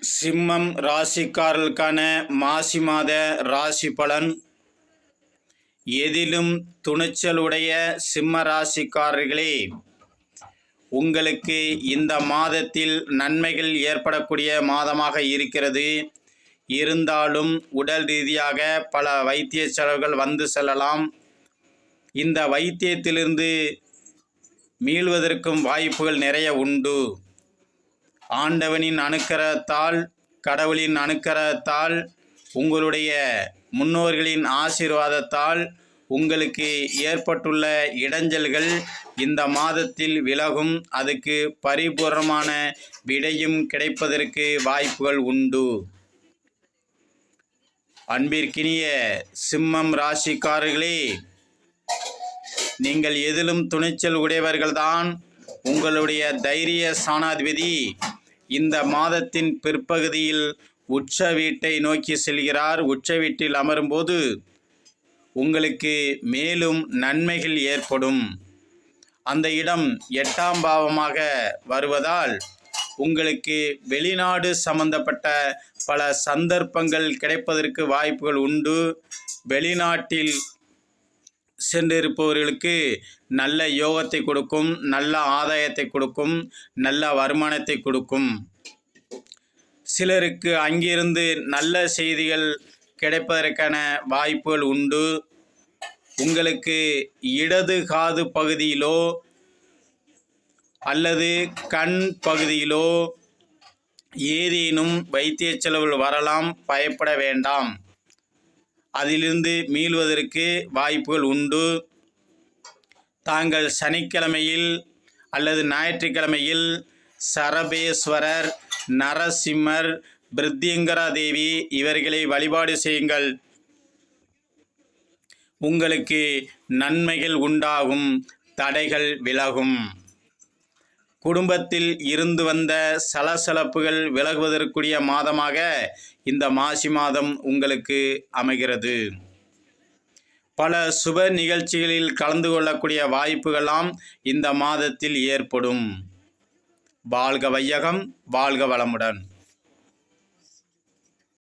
சிம்மம் ராசிக்காரர்களுக்கான மாசி மாத ராசி பலன். எதிலும் துணிச்சலுடைய சிம்ம ராசிக்காரர்களே, உங்களுக்கு இந்த மாதத்தில் நன்மைகள் ஏற்படக்கூடிய மாதமாக இருக்கிறது. இருந்தாலும் உடல் ரீதியாக பல வைத்திய செலவுகள் வந்து செல்லலாம். இந்த வைத்தியத்திலிருந்து மீள்வதற்கும் வாய்ப்புகள் நிறைய உண்டு. ஆண்டவனின் அனுக்கிரகத்தால், கடவுளின் அனுக்கிரகத்தால், உங்களுடைய முன்னோர்களின் ஆசீர்வாதத்தால் உங்களுக்கு ஏற்பட்டுள்ள இடைஞ்சல்கள் இந்த மாதத்தில் விலகும். அதுக்கு பரிபூர்ணமான விடையும் கிடைப்பதற்கு வாய்ப்புகள் உண்டு. அன்பிற்கினிய சிம்மம் ராசிக்காரர்களே, நீங்கள் எதிலும் துணிச்சல் உடையவர்கள்தான். உங்களுடைய தைரிய சாணாதிபதி இந்த மாதத்தின் பிற்பகுதியில் உச்ச வீட்டை நோக்கி செல்கிறார். உச்ச வீட்டில் அமரும்போது உங்களுக்கு மேலும் நன்மைகள் ஏற்படும். அந்த இடம் 8ஆம் பாவமாக வருவதால் உங்களுக்கு வெளிநாடு சம்பந்தப்பட்ட பல சந்தர்ப்பங்கள் கிடைப்பதற்கு வாய்ப்புகள் உண்டு. வெளிநாட்டில் சென்றிருப்பவர்களுக்கு நல்ல யோகத்தை கொடுக்கும், நல்ல ஆதாயத்தை கொடுக்கும், நல்ல வருமானத்தை கொடுக்கும். சிலருக்கு அங்கிருந்து நல்ல செய்திகள் கிடைப்பதற்கான வாய்ப்புகள் உண்டு. உங்களுக்கு இடது காது பகுதியிலோ அல்லது கண் பகுதியிலோ ஏதேனும் வைத்திய செலவுகள் வரலாம். பயப்பட வேண்டாம். அதிலிருந்து மீள்வதற்கு வாய்ப்புகள் உண்டு. தாங்கள் சனிக்கிழமையில் அல்லது ஞாயிற்றுக்கிழமையில் சரபேஸ்வரர், நரசிம்மர், பிருத்தியங்கரா தேவி இவர்களை வழிபாடு செய்யுங்கள். உங்களுக்கு நன்மைகள் உண்டாகும், தடைகள் விலகும். குடும்பத்தில் இருந்து வந்த சலசலப்புகள் விலகுவதற்குரிய மாதமாக இந்த மாசி மாதம் உங்களுக்கு அமைகிறது. பல சுப நிகழ்ச்சிகளில் கலந்து கொள்ளக்கூடிய வாய்ப்புகளாம் இந்த மாதத்தில் ஏற்படும். வாழ்க வையகம், வாழ்க வளமுடன்.